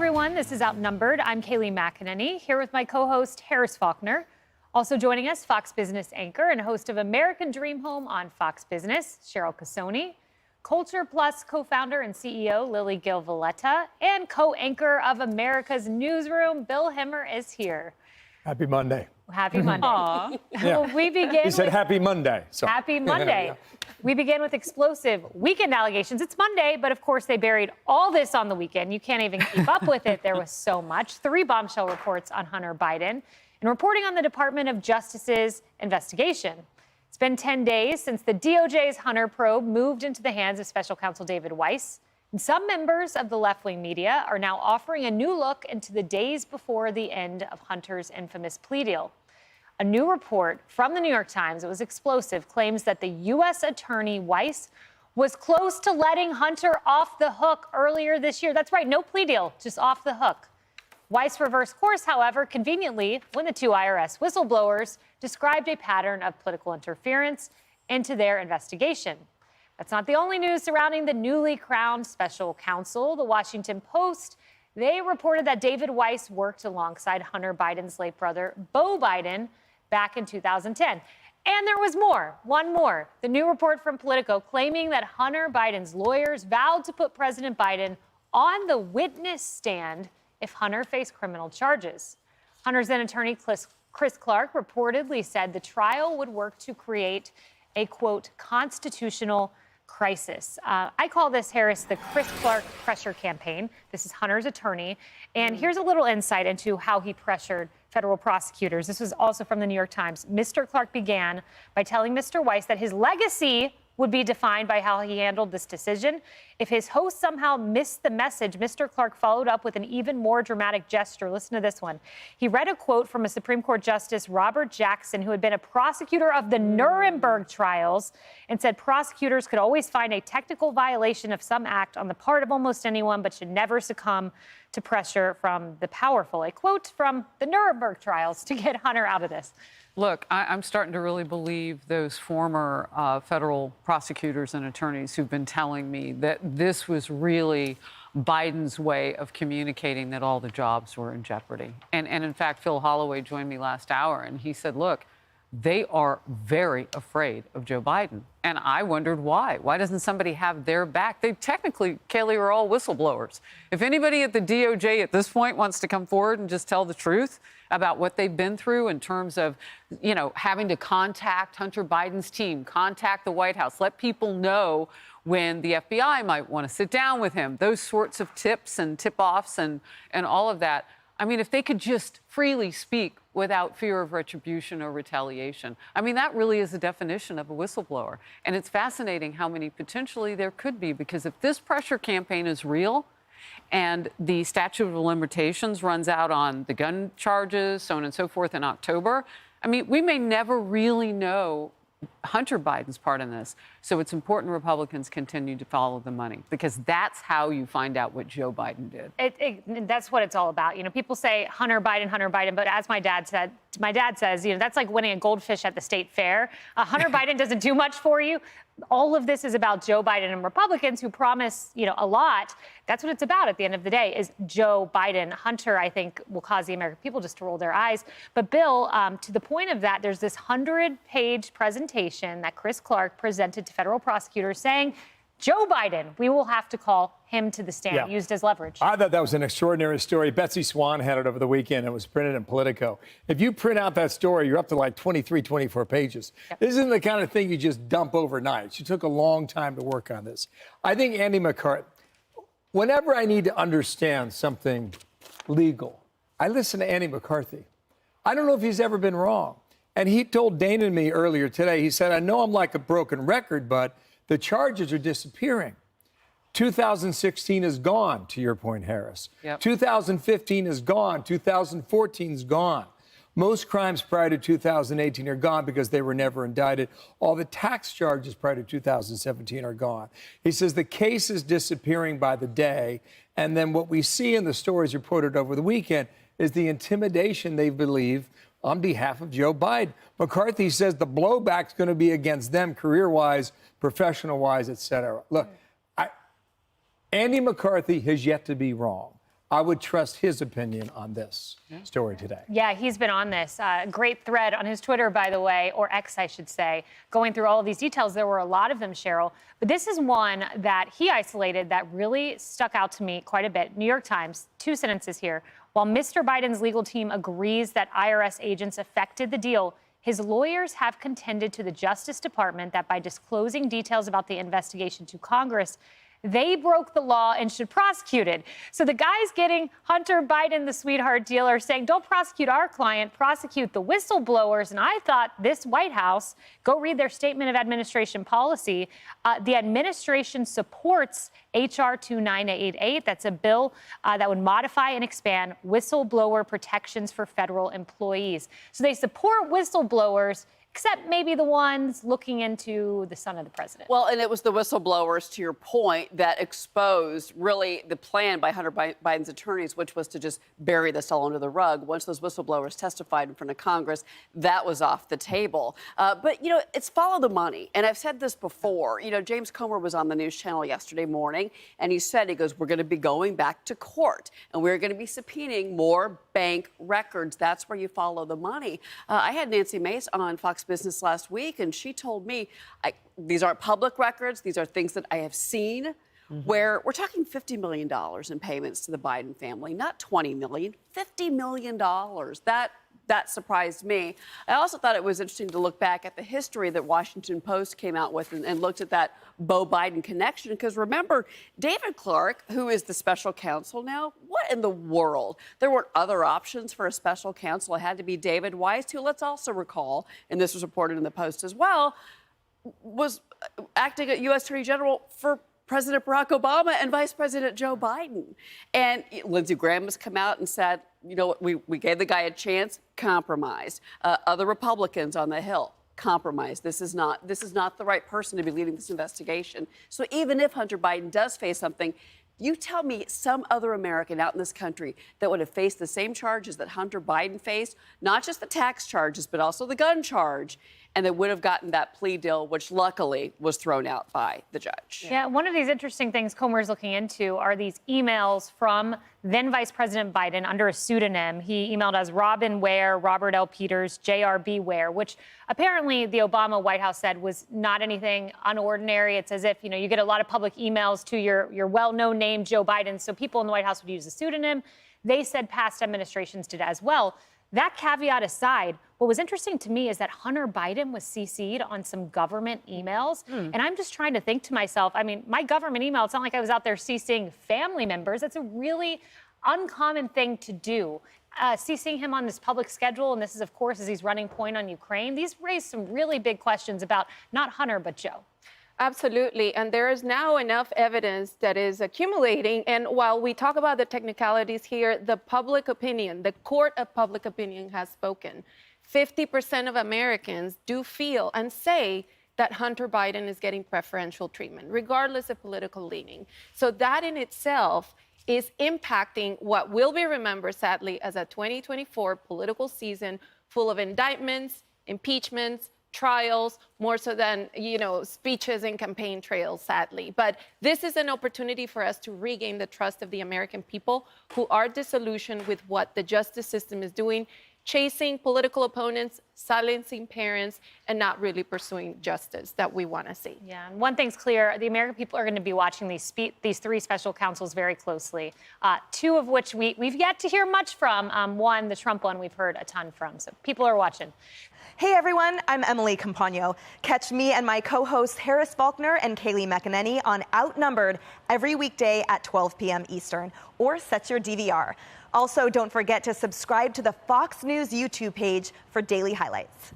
everyone. This is Outnumbered. I'm Kayleigh McEnany, here with my co-host Harris Faulkner. Also joining us, Fox Business anchor and host of American Dream Home on Fox Business, Cheryl Casoni. Culture Plus co-founder and CEO Lily Gil Valletta, and co-anchor of America's Newsroom, Bill Hemmer, is here. Happy Monday. Happy Monday. Yeah. Well, we begin. He said happy Monday. So. Happy Monday. Yeah. We begin with explosive weekend allegations. It's Monday, but of course they buried all this on the weekend. You can't even keep up with it. There was so much. 3 bombshell reports on Hunter Biden and reporting on the Department of Justice's investigation. It's been 10 days since the DOJ's Hunter probe moved into the hands of Special Counsel David Weiss. And some members of the left-wing media are now offering a new look into the days before the end of Hunter's infamous plea deal. A new report from the New York Times, it was explosive, claims that the U.S. Attorney Weiss was close to letting Hunter off the hook earlier this year. That's right, no plea deal, just off the hook. Weiss reversed course, however, conveniently when the 2 IRS whistleblowers described a pattern of political interference into their investigation. That's not the only news surrounding the newly crowned special counsel. The Washington Post, they reported that David Weiss worked alongside Hunter Biden's late brother, Beau Biden, back in 2010. And there was more, one more. The new report from Politico claiming that Hunter Biden's lawyers vowed to put President Biden on the witness stand if Hunter faced criminal charges. Hunter's then attorney, Chris Clark, reportedly said the trial would work to create a, quote, constitutional crisis. I call this, Harris, the Chris Clark pressure campaign. This is Hunter's attorney. And here's a little insight into how he pressured federal prosecutors. This was also from the New York Times. Mr. Clark began by telling Mr. Weiss that his legacy would be defined by how he handled this decision. If his host somehow missed the message, Mr. Clark followed up with an even more dramatic gesture. Listen to this one. He read a quote from a Supreme Court Justice, Robert Jackson, who had been a prosecutor of the Nuremberg trials, and said prosecutors could always find a technical violation of some act on the part of almost anyone, but should never succumb to pressure from the powerful. A quote from the Nuremberg trials to get Hunter out of this. Look, I'm starting to really believe those former federal prosecutors and attorneys who've been telling me that this was really Biden's way of communicating that all the jobs were in jeopardy. And in fact, Phil Holloway joined me last hour, and he said, look, they are very afraid of Joe Biden. And I wondered why. Why doesn't somebody have their back? They technically, Kayleigh, are all whistleblowers. If anybody at the DOJ at this point wants to come forward and just tell the truth about what they've been through in terms of, you know, having to contact Hunter Biden's team, contact the White House, let people know when the FBI might want to sit down with him, those sorts of tips and tip-offs and all of that. I mean, if they could just freely speak without fear of retribution or retaliation. I mean, that really is the definition of a whistleblower. And it's fascinating how many potentially there could be, because if this pressure campaign is real and the statute of limitations runs out on the gun charges, so on and so forth in October, I mean, we may never really know Hunter Biden's part in this. So it's important Republicans continue to follow the money, because that's how you find out what Joe Biden did. That's what it's all about. You know, people say Hunter Biden, but as my dad says, you know, that's like winning a goldfish at the state fair. Hunter Biden doesn't do much for you. All of this is about Joe Biden and Republicans who promise, you know, a lot. That's what it's about at the end of the day, is Joe Biden. Hunter, I think, will cause the American people just to roll their eyes. But Bill, to the point of that, there's this 100-page presentation that Chris Clark presented to federal prosecutors saying, Joe Biden, we will have to call him to the stand, used as leverage. I thought that was an extraordinary story. Betsy Swan had it over the weekend. It was printed in Politico. If you print out that story, you're up to like 23, 24 pages. Yep. This isn't the kind of thing you just dump overnight. She took a long time to work on this. I think Andy McCarthy, whenever I need to understand something legal, I listen to Andy McCarthy. I don't know if he's ever been wrong. And he told Dana and me earlier today, he said, I know I'm like a broken record, but the charges are disappearing. 2016 is gone, to your point, Harris. Yep. 2015 is gone. 2014 is gone. Most crimes prior to 2018 are gone because they were never indicted. All the tax charges prior to 2017 are gone. He says the case is disappearing by the day. And then what we see in the stories reported over the weekend is the intimidation they believe on behalf of Joe Biden. McCarthy says the blowback's going to be against them career-wise, professional-wise, et cetera. Look, Andy McCarthy has yet to be wrong. I would trust his opinion on this story today. Yeah, he's been on this. Great thread on his Twitter, by the way, or X, I should say, going through all of these details. There were a lot of them, Cheryl. But this is one that he isolated that really stuck out to me quite a bit. New York Times, 2 sentences here. While Mr. Biden's legal team agrees that IRS agents affected the deal, his lawyers have contended to the Justice Department that by disclosing details about the investigation to Congress, they broke the law and should prosecute it. So the guys getting Hunter Biden, the sweetheart dealer, saying, don't prosecute our client, prosecute the whistleblowers. And I thought this White House, go read their statement of administration policy. The administration supports H.R. 2988. That's a bill that would modify and expand whistleblower protections for federal employees. So they support whistleblowers, except maybe the ones looking into the son of the president. Well, and it was the whistleblowers, to your point, that exposed really the plan by Hunter Biden's attorneys, which was to just bury this all under the rug. Once those whistleblowers testified in front of Congress, that was off the table. But, you know, it's follow the money. And I've said this before. You know, James Comer was on the news channel yesterday morning, and he said, he goes, we're going to be going back to court, and we're going to be subpoenaing more bank records. That's where you follow the money. I had Nancy Mace on Fox Business last week, and she told me these aren't public records. These are things that I have seen where we're talking $50 million in payments to the Biden family, not $20 million, $50 million. That surprised me. I also thought it was interesting to look back at the history that Washington Post came out with and looked at that Beau Biden connection. Because remember, David Clark, who is the special counsel now, what in the world? There weren't other options for a special counsel. It had to be David Weiss, who, let's also recall, and this was reported in the Post as well, was acting as U.S. Attorney General for President Barack Obama and Vice President Joe Biden. And Lindsey Graham has come out and said, you know, we gave the guy a chance, compromised. Other Republicans on the Hill, compromised. This is not the right person to be leading this investigation. So even if Hunter Biden does face something, you tell me some other American out in this country that would have faced the same charges that Hunter Biden faced, not just the tax charges, but also the gun charge, and they would have gotten that plea deal, which luckily was thrown out by the judge. Yeah, one of these interesting things Comer is looking into are these emails from then Vice President Biden under a pseudonym. He emailed as Robin Ware, Robert L. Peters, J.R.B. Ware, which apparently the Obama White House said was not anything unordinary. It's as if, you know, you get a lot of public emails to your well-known name, Joe Biden, so people in the White House would use a pseudonym. They said past administrations did as well. That caveat aside, what was interesting to me is that Hunter Biden was CC'd on some government emails. And I'm just trying to think to myself, I mean, my government email, it's not like I was out there CCing family members. That's a really uncommon thing to do. CCing him on this public schedule, and this is, of course, as he's running point on Ukraine. These raise some really big questions about not Hunter, but Joe. Absolutely. And there is now enough evidence that is accumulating. And while we talk about the technicalities here, the public opinion, the court of public opinion has spoken. 50% of Americans do feel and say that Hunter Biden is getting preferential treatment, regardless of political leaning. So that in itself is impacting what will be remembered, sadly, as a 2024 political season full of indictments, impeachments, trials, more so than, you know, speeches and campaign trails, sadly. But this is an opportunity for us to regain the trust of the American people who are disillusioned with what the justice system is doing, chasing political opponents, silencing parents, and not really pursuing justice that we want to see. Yeah, and one thing's clear, the American people are going to be watching these 3 special counsels very closely, 2 of which we've yet to hear much from. One, the Trump one, we've heard a ton from, so people are watching. Hey everyone, I'm Emily Campagno. Catch me and my co-hosts Harris Faulkner and Kaylee McEnany on Outnumbered every weekday at 12 p.m. Eastern, or set your DVR. Also, don't forget to subscribe to the Fox News YouTube page for daily highlights.